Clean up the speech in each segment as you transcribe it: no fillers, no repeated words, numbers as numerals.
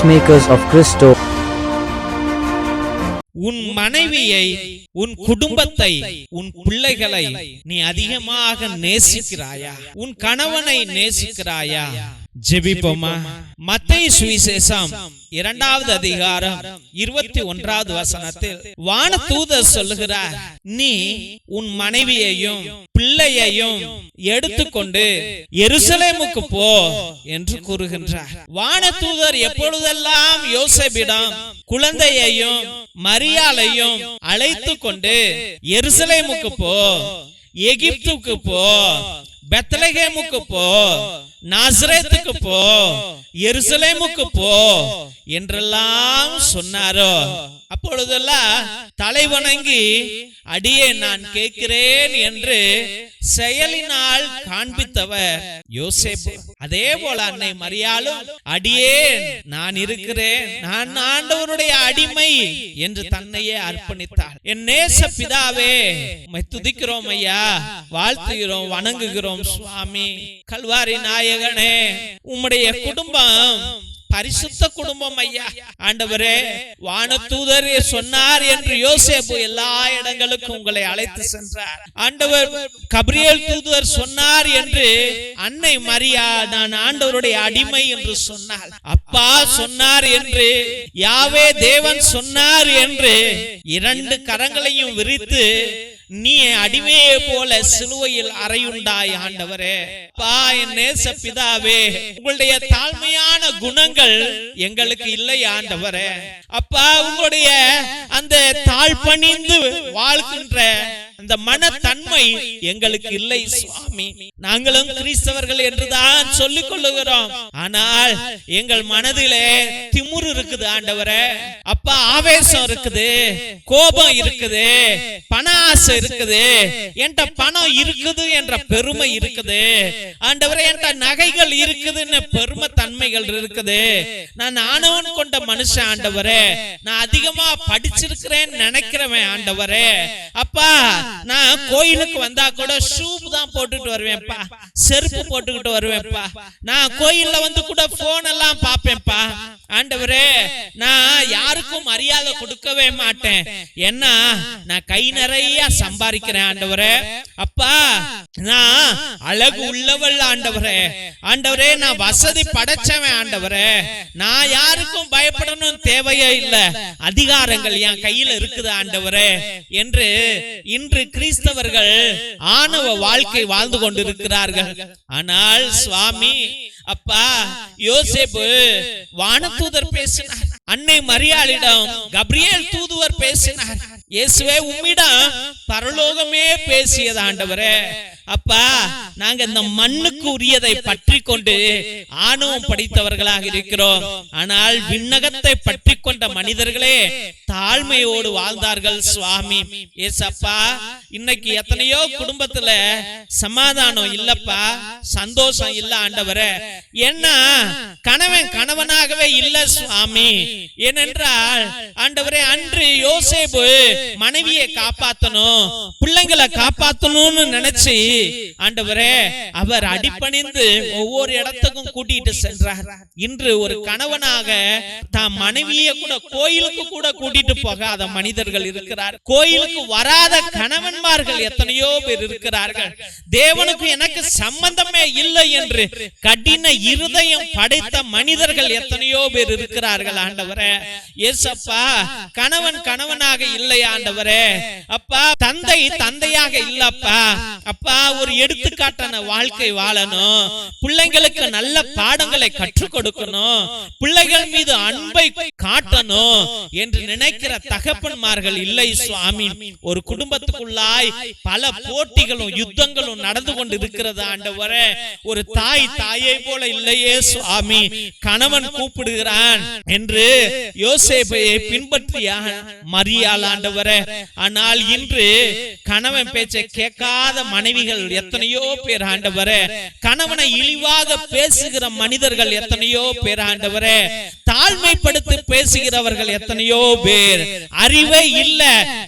Peacemakers of Christo. உன் மனைவியை, உன் குடும்பத்தை, உன் பிள்ளைகளை நீ அதிகமாக நேசிக்கிறாயா? உன் கணவனை நேசிக்கிறாயா? ஜெபிப்போமா. மத்தேயு சுவிசேஷம் 2வது அதிகாரம் 21வது வசனத்தில் வானதூதர் சொல்லுகிறார், நீ உன் மனைவியையும் பிள்ளையையும் எடுத்துக்கொண்டு எருசலேமுக்கு போ என்று கூறுகின்றார். வானதூதர் எப்பொழுதெல்லாம் யோசேப்பிடம் குழந்தையையும் மரியாளையும் அழைத்து கொண்டு எருசலேமுக்கு போ, எகிப்துக்கு போ, பெத்லகேமுக்கு போ, நாசரேத்துக்கு போ, எருசலேமுக்கு போ என்றெல்லாம் சொன்னாரோ, அப்பொழுதெல்லாம் தலைவணங்கி அடியே நான் கேட்கிறேன் என்று செயலினால் காண்பித்தவர் யோசேப்பு. அதே போல அன்னை மரியாளும் அடியே நான் இருக்கிறேன், நான் ஆண்டவருடைய அடிமை என்று தன்னையே அர்ப்பணித்தார். என் நேச பிதாவே, உம்மை துதிக்கிறோம் ஐயா, வாழ்த்துகிறோம், வணங்குகிறோம் சுவாமி. கல்வாரி நாயகனே, உம்முடைய குடும்பம் பரிசுத்த குடும்பம் ஐயா. ஆண்டவரே, வானதூதர் சொன்னார் என்று யோசேப்பு எல்லா இடங்களுக்கும் உங்களை அழைத்து சென்றார். ஆண்டவர் கபிரியேல் தூதர் சொன்னார் என்று அன்னை மரியா நான் ஆண்டவருடைய அடிமை என்று சொன்னார். அப்பா சொன்னார் என்று, யாவே தேவன் சொன்னார் என்று 2 கரங்களையும் விரித்து நீ அடிமையை போல சிலுவையில் அறையுண்டாய். ஆண்டவரே, பா என் நேச பிதாவே, உங்களுடைய தாழ்மையான குணங்கள் எங்களுக்கு இல்லை ஆண்டவரே. அப்பா, உங்களுடைய அந்த தாழ்பணிந்து வாழ்கின்ற அந்த மனத்தன்மை எங்களுக்கு இல்லை சுவாமி. நாங்களும் கிறிஸ்தவர்கள் என்றுதான் சொல்லிக் கொள்ளுகிறோம், ஆனால் எங்கள் மனதிலே திமிரு இருக்குது ஆண்டவரே. அப்பா, ஆவேசம் இருக்குது, கோபம் இருக்குது, பண ஆசை இருக்குது, என்கிட்ட பணம் இருக்குது என்ற பெருமை இருக்குது ஆண்டவரே. என்கிட்ட நகைகள் இருக்குதுன்னு பெருமை தன்மைகள் இருக்குது. நான் ஆணவன் கொண்ட மனுஷன் ஆண்டவரே. நான் அதிகமா படிச்சிருக்கிறேன் நினைக்கிறவன் ஆண்டவரே. அப்பா, நான் கோயிலுக்கு வந்தா கூட ஷூ தான் போட்டுட்டு வருவேன்ப்பா, செருப்பு போட்டுக்கிட்டு வருவேன்ப்பா. நான் கோயில்ல வந்து கூட போன் எல்லாம் பாப்பேன்ப்பா ஆண்டவரே. நான் யாருக்கும் மரியாதை கொடுக்கவே மாட்டேன், ஏன்னா நான் கை நிறைய சம்பாதிக்கிறேன் ஆண்டவரே. அப்பா, நான் அழகு உள்ளவள் ஆண்டவரே. ஆண்டவரே, நான் வசதி படைச்சவன் ஆண்டவரே. நான் யாருக்கும் பயப்படணும் தேவையே இல்லை, அதிகாரங்கள் என் கையில இருக்குது ஆண்டவரே என்று இன்று கிறிஸ்தவர்கள் ஆணவ வாழ்க்கை வாழ்ந்து கொண்டிருக்கிறார்கள். ஆனால் சுவாமி, அப்பா, யோசேப்பு வானதூதர் பேசினார், அன்னை மரியாளிடம் கபிரியேல் தூதுவர் பேசினார். இயேசுவே, உம்மிடம் பரலோகமே பேசியது ஆண்டவரே. அப்பா, நாங்க இந்த மண்ணுக்கு உரியதை பற்றி கொண்டு ஆணவம் படித்தவர்களாக இருக்கிறோம், ஆனால் விண்ணகத்தை பற்றி கொண்ட மனிதர்களே தாழ்மையோடு வாழ்ந்தார்கள் சுவாமி. ஏசப்பா, இன்னைக்கு எத்தனையோ குடும்பத்துல சமாதானம் இல்லப்பா, சந்தோஷம் இல்ல ஆண்டவரே. ஏன்னா கணவன் கணவனாகவே இல்ல சுவாமி. ஏனென்றால் ஆண்டவரே, அன்று யோசேப்பு மனைவியை காப்பாத்தணும், பிள்ளைங்களை காப்பாத்தணும்னு நினைச்சு ஆண்டவரே அவர் அடிபணிந்து ஒவ்வொரு இடத்துக்கும் கூட்டிட்டு சென்றார். இன்று ஒரு கணவனாக தான் மனைவியை கூட கோயிலுக்கு கூட கூட்டிட்டு போகாத மனிதர்கள் இருக்கிறார். கோயிலுக்கு வராத கணவன்மார்கள் எத்தனையோ பேர் இருக்கிறார்கள். தேவனுக்கு எனக்கு சம்பந்தமே இல்லை என்று கடின இருதயம் படைத்த மனிதர்கள் எத்தனையோ பேர் இருக்கிறார்கள் ஆண்டவரே. ஏசப்பா, கணவன் கணவனாக இல்லை ஆண்டவரே. அப்பா, தந்தை தந்தையாக இல்லப்பா. அப்பா, ஒரு எடுத்துக்காட்டான வாழ்க்கை வாழணும், பிள்ளைங்களுக்கு நல்ல பாடங்களை கற்றுக் கொடுக்கணும், பிள்ளைகள் மீது அன்பை காட்டணும் என்று நினைக்கிற தகப்பன்மார்கள் இல்லை சுவாமி. ஒரு குடும்பத்துக்குள்ளாய் பல போட்டிகளும் யுத்தங்களும் நடந்து கொண்டு இருக்கிறது ஆண்டவரே. ஒரு தாய் தாயை போல இல்லையே சுவாமி. கணவன் கூப்பிடுகிறான் என்று யோசேப்பை பின்பற்றிய மரியாள் ஆண்டவரே. ஆனால் இன்று கணவன் பேச்சை கேட்காத மனைவிகள் எத்தனையோ பேர் ஆண்டவரே. கணவனை இழிவாக பேசுகிற மனிதர்கள் எத்தனையோ பேர் ஆண்டவரே. தாழ்மைப்படுத்தி பேசுகிறவர்கள் எத்தனையோ பேர். அறிவே இல்ல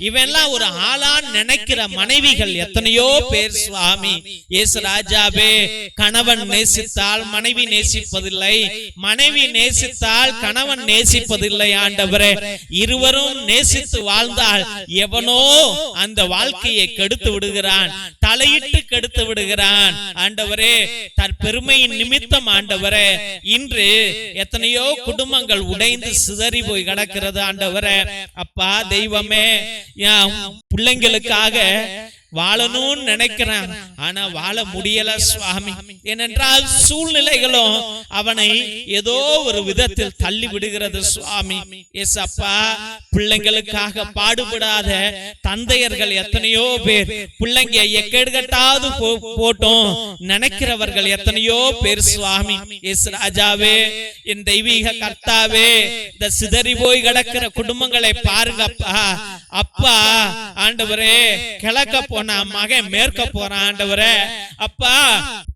இவெல்லாம் ஒரு ஆளான் நினைக்கிற மனைவிகள் எத்தனையோ பேர் சுவாமி. இயேசு ராஜாவே, கணவன் நேசித்தால் மனைவி நேசிப்பதில்லை, மனைவி நேசித்தால் கணவன் நேசிப்பதில்லை ஆண்டவரே. இருவரும் நேசித்து வாழ்ந்தால் எவனோ அந்த வாழ்க்கையை கெடுத்து விடுகிறான், தலையிட்டு கெடுத்து விடுகிறான் ஆண்டவரே. தற்பெருமையின் நிமித்தம் ஆண்டவரே இன்று எத்தனையோ குடும்பங்கள் உடைந்து சிதறி போய் கிடக்கிறது ஆண்டவரே. அப்பா தெய்வமே, பிள்ளைங்களுக்காக வாழணும்னு நினைக்கிறான், ஆனா வாழ முடியல சுவாமி. ஏனென்றால் சூழ்நிலைகளும் அவனை ஏதோ ஒரு விதத்தில் தள்ளி விடுகிறது சுவாமி. எஸ் அப்பா, பிள்ளைங்களுக்காக பாடுபடாத தந்தையர்கள் எத்தனையோ பேர், பிள்ளைங்க எக்கெடுகட்டாவது போட்டோம் நினைக்கிறவர்கள் எத்தனையோ பேர் சுவாமி. எஸ் ராஜாவே, என் தெய்வீக கர்த்தாவே, இந்த சிதறி போய் கிடக்கிற குடும்பங்களை பாருங்கப்பா. அப்பா ஆண்டவரே, கிழக்க போனா மகன் மேற்க போறான் ஆண்டவரே. அப்பா,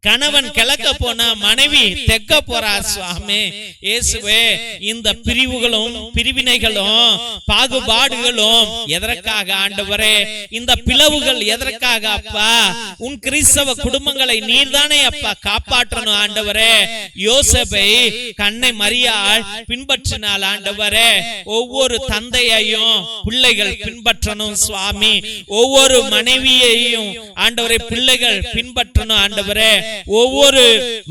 கணவன் கிழக்க போனா மனைவி தெற்க போறா சுவாமி. இயேசுவே, இந்த பிரிவுகளும் பிரிவினைகளும் பாகுபாடுகளும் எதற்காக ஆண்டவரே? இந்த பிளவுகள் எதற்காக அப்பா? உன் கிறிஸ்தவ குடும்பங்களை நீர்தானே அப்பா காப்பாற்றணும் ஆண்டவரே. யோசேப்பை கன்னை மரியாள் பின்பற்றினாள் ஆண்டவரே. ஒவ்வொரு தந்தையையும் பிள்ளைகள் பின்பற்றணும் சுவாமி. ஒவ்வொரு மனைவியையும் ஆண்டவரே பிள்ளைகள் பின்பற்றணும் ஆண்டவரே. ஒவ்வொரு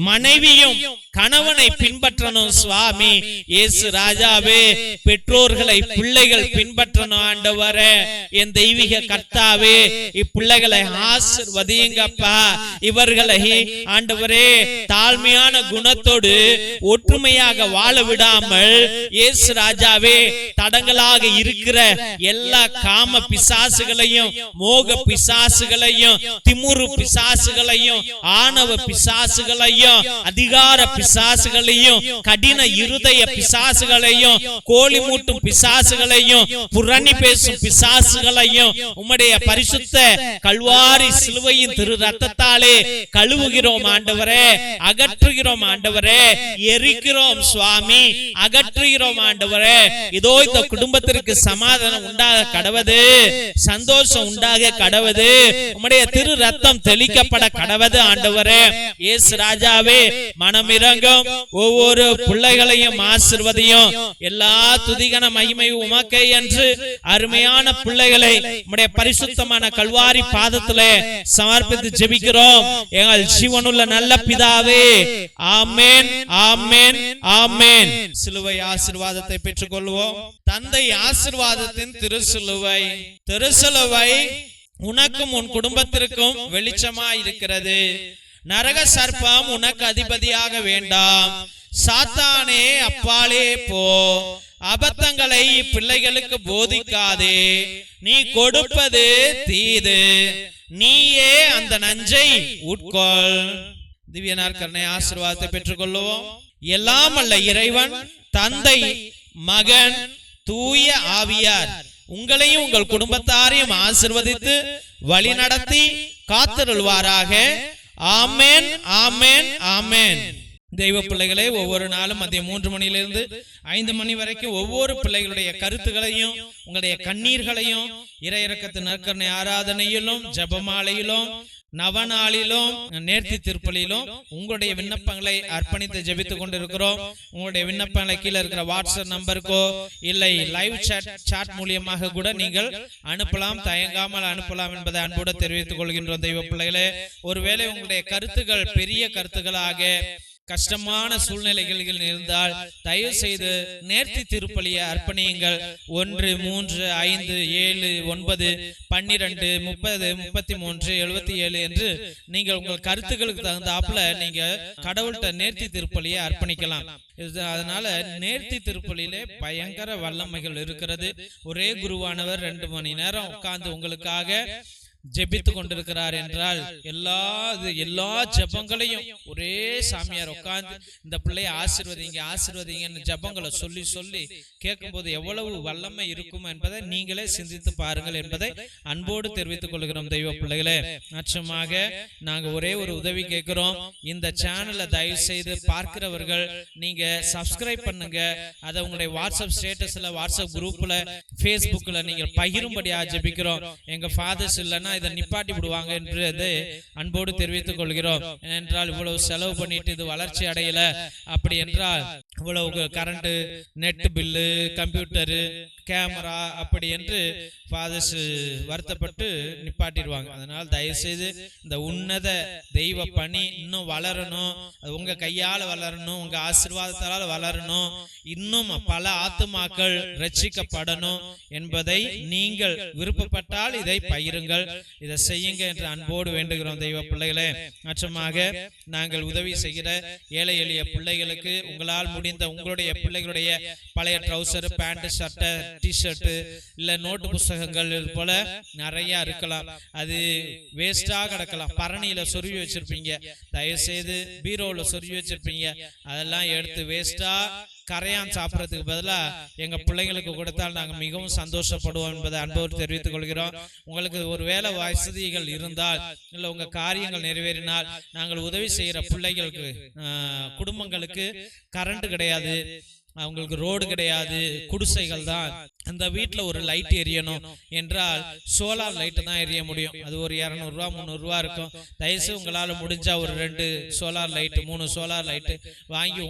மனைவியும் கணவனை பின்பற்றணும் சுவாமி. இயேசு ராஜாவே, பெற்றோர்களை பிள்ளைகள் பின்பற்றணும் ஆண்டவரே. என் தெய்வீக கர்த்தாவே, இப்பிள்ளைகளை ஆசீர்வதியுங்கப்பா. இவர்களை ஆண்டவரே தாழ்மையான குணத்தோடு ஒற்றுமையாக வாழ விடாமல் இயேசு ராஜாவே தடங்களாக இருக்கிற எல்லா காம பிசாசுகளையும், மோக பிசாசுகளையும், திமுரு பிசாசுகளையும், ஆணவ பிசாசுகளையும், அதிகார பிசாசுகளையும், கடின இருதய பிசாசுகளையும், கோழி மூட்டும் பிசாசுகளையும், புரணி பேசும் பிசாசுகளையும் உம்முடைய பரிசுத்த கல்வாரி சிலுவையின் திரு ரத்தத்தாலே கழுவுகிறோம் ஆண்டவரே, அகற்றுகிறோம் ஆண்டவரே, எரிக்கிறோம் சுவாமி, அகற்றுகிறோம் ஆண்டவரே. இதோ இந்த குடும்பத்திற்கு சமாதானம் உண்டாக கடவது, சந்தோஷம் உண்டாக கடவது, உம்முடைய திரு ரத்தம் தெளிக்கப்பட கடவது ஆண்டவரே. இயேசு ராஜாவே, மனமிரங்கும் ஒவ்வொரு பிள்ளைகளையும் ஆசீர்வதியும். எல்லா துதிகன மகிமை உமக்கே என்று அருமையான பிள்ளைகளை உம்முடைய பரிசுத்தமான கல்வாரி பாதத்திலே சமர்ப்பித்து ஜெபிக்கிறோம் எங்கள் ஜீவனுள்ள நல்ல பிதாவே. ஆமென், ஆமென், ஆமென். சிலுவை ஆசீர்வாதத்தை பெற்றுக் கொள்வோம். தந்தை ஆசீர்வாதத்தின் திருசிலுவை, திருசிலுவை உனக்கும் உன் குடும்பத்திற்கும் வெளிச்சமாய் இருக்கிறது. நரக சர்ப்பம் உனக்கு அதிபதியாக வேண்டாம். சாத்தானே அப்பாலே போ. அபத்தங்களை பிள்ளைகளுக்கு போதிக்காதே. நீ கொடுப்பது தீது, நீயே அந்த நஞ்சை உட்கொள். திவ்ய நற்கருணை ஆசீர்வாதத்தை பெற்றுக் கொள்வோம். எல்லாம் அல்ல இறைவன், தந்தை, மகன், தூய ஆவியார் உங்களையும் உங்கள் குடும்பத்தாரையும் ஆசீர்வதித்து வழி நடத்தி காத்திருள்வாராக. ஆமென், ஆமென், ஆமென். தெய்வ பிள்ளைகளே, ஒவ்வொரு நாளும் மதியம் 3 மணியிலிருந்து 5 மணி வரைக்கும் ஒவ்வொரு பிள்ளைகளுடைய கருத்துகளையும் உங்களுடைய கண்ணீர்களையும் இறை இரக்கத்தின் நற்கருணை ஆராதனையிலும் ஜெபமாலையிலும் நவநாளிலும் நேர்த்தி திருப்பலியிலும் உங்களுடைய விண்ணப்பங்களை அர்ப்பணித்து ஜெபித்துக் கொண்டிருக்கிறோம். உங்களுடைய விண்ணப்பங்களை கீழே இருக்கிற வாட்ஸ்அப் நம்பருக்கோ இல்லை லைவ் சாட் மூலியமாக கூட நீங்கள் அனுப்பலாம். தயங்காமல் அனுப்பலாம் என்பதை அன்போடு தெரிவித்துக் கொள்கின்றோம். தெய்வ பிள்ளைகளே, ஒருவேளை உங்களுடைய கருத்துக்கள் பெரிய கருத்துக்களாக கஷ்டமான சூழ்நிலைகளில் இருந்தால் தயவு செய்து நேர்த்தி திருப்பலியை அர்ப்பணியுங்கள். 1 3 5 7 9 12 30 33 77 என்று நீங்கள் உங்கள் கருத்துக்களுக்கு தகுந்தாப்புல நீங்க கடவுள்கிட்ட நேர்த்தி திருப்பலியை அர்ப்பணிக்கலாம். அதனால நேர்த்தி திருப்பலியிலே பயங்கர வல்லமைகள் இருக்கிறது. ஒரே குருவானவர் 2 மணி நேரம் உட்கார்ந்து உங்களுக்காக ஜெபித்து கொண்டிருக்கிறார் என்றால் எல்லா ஜெபங்களையும் ஒரே சாமியார் உட்கார்ந்து இந்த பிள்ளையை ஆசீர்வதிங்கன்னு ஜெபங்களை சொல்லி சொல்லி கேட்கும்போது எவ்வளவு வல்லமை இருக்கும் என்பதை நீங்களே சிந்தித்து பாருங்கள் என்பதை அன்போடு தெரிவித்துக் கொள்கிறோம் தெய்வ பிள்ளைகளே. நிச்சயமாக நாங்க ஒரே ஒரு உதவி கேட்கிறோம். இந்த சேனலை தயவு செய்து பார்க்கிறவர்கள் நீங்க சப்ஸ்கிரைப் பண்ணுங்க. அதை உங்களுடைய வாட்ஸ்அப் ஸ்டேட்டஸ்ல, வாட்ஸ்அப் குரூப்ல, பேஸ்புக்ல நீங்கள் பகிரும்படியா ஜெபிக்கிறோம். எங்க ஃபாதர்ஸ் இல்லைன்னா இதை நிப்பாட்டி விடுவாங்க என்று அன்போடு தெரிவித்துக் கொள்கிறோம். ஏனென்றால் இவ்வளவு செலவு பண்ணிட்டு இது வளர்ச்சி அடையல, அப்படி என்றால் இவ்வளவு current, net bill, computer, camera அப்படி என்று ஃபாதர்ஸ் வருத்தப்பட்டு நிப்பாட்டிடுவாங்க. அதனால் தயவு செய்து இந்த உன்னத தெய்வ பணி இன்னும் வளரணும், உங்க கையால் வளரணும், உங்க ஆசீர்வாதத்தால் வளரணும், இன்னும் பல ஆத்துமாக்கள் ரட்சிக்கப்படணும் என்பதை நீங்கள் விருப்பப்பட்டால் இதை பகிருங்கள், இதை செய்யுங்க என்று அன்போடு வேண்டுகிறோம் தெய்வ பிள்ளைகளே. நிச்சயமாக நாங்கள் உதவி செய்கிற ஏழை எளிய பிள்ளைகளுக்கு உங்களால் முடிந்த உங்களுடைய பிள்ளைகளுடைய பழைய ட்ரௌசர், பேண்ட், ஷர்ட், டிஷர்ட் இல்ல நோட்டு புஸ்தகங்கள் போல நிறைய இருக்கலாம். அது வேஸ்டா கிடக்கலாம். பரணியில சொருவி வச்சிருப்பீங்க, தயவு செய்து பீரோல சொருவி வச்சிருப்பீங்க, அதெல்லாம் எடுத்து வேஸ்டா கரையான் சாப்பிட்றதுக்கு பதிலா எங்க பிள்ளைங்களுக்கு கொடுத்தால் நாங்கள் மிகவும் சந்தோஷப்படுவோம் என்பதை அன்போடு தெரிவித்துக் கொள்கிறோம். உங்களுக்கு ஒரு வேலை வசதிகள் இருந்தால் இல்ல உங்க காரியங்கள் நிறைவேறினால் நாங்கள் உதவி செய்யற பிள்ளைகளுக்கு, குடும்பங்களுக்கு கரண்ட் கிடையாது, அவங்களுக்கு ரோடு கிடையாது, குடிசைகள் தான், அந்த வீட்டில் ஒரு லைட் எரியணும் என்றால் சோலார் லைட்டு தான் எரிய முடியும். அது ஒரு 200 ரூபா 300 ரூபா இருக்கும். தயவுசெய்து உங்களால் முடிஞ்சா ஒரு 2 சோலார் லைட்டு 3 சோலார் லைட்டு வாங்கி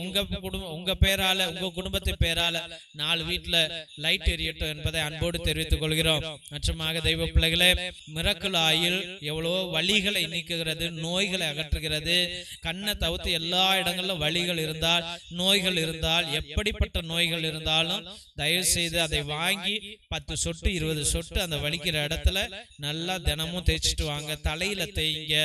உங்க பேரால, உங்க குடும்பத்தை பேரால 4 வீட்டில் லைட் எரியட்டும் என்பதை அன்போடு தெரிவித்துக் கொள்கிறோம். நிச்சயமாக தெய்வ பிள்ளைகளே, மிரக்கல் ஆயில் எவ்வளவோ வலிகளை நீக்குகிறது, நோய்களை அகற்றுகிறது. கண்ணை தவிர்த்து எல்லா இடங்களிலும் வலிகள் இருந்தால், நோய்கள் இருந்தால், எப்படிப்பட்ட நோய்கள் இருந்தாலும் தயவு செய்து அதை வாங்கி 10 சொட்டு 20 சொட்டு அந்த வலிக்கிற இடத்துல நல்லா தினமும் தேய்ச்சிட்டு வாங்க. தலையில தேய்ங்க,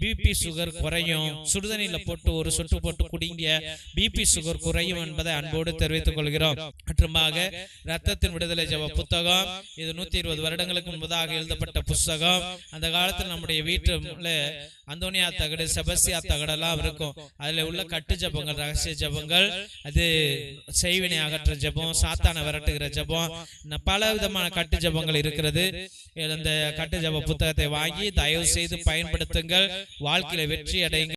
பிபி சுகர் குறையும். சுடுதண்ணில போட்டு ஒரு சொட்டு போட்டு குடிங்க, பிபி சுகர் குறையும் என்பதை அன்போடு தெரிவித்துக் கொள்கிறோம். மற்றுமாக ரத்தத்தின் விடுதலை ஜெப புத்தகம், இது 120 வருடங்களுக்கு முன்பதாக எழுதப்பட்ட புத்தகம். அந்த காலத்தில் நம்முடைய வீட்டுல அந்தோனியா தகடு, செபஸ்தியா தகடெல்லாம் இருக்கும். அதுல உள்ள கட்டு ஜபங்கள், ரகசிய ஜபங்கள், அது செய்வினை அகற்ற ஜபம், சாத்தான விரட்டுகிற ஜபம், பல விதமான கட்டு ஜபங்கள் இருக்கிறது. இந்த கட்டு ஜப புத்தகத்தை வாங்கி தயவு செய்து பயன்படுத்துங்கள். வாழ்க்கையில வெற்றி அடையுங்கள்.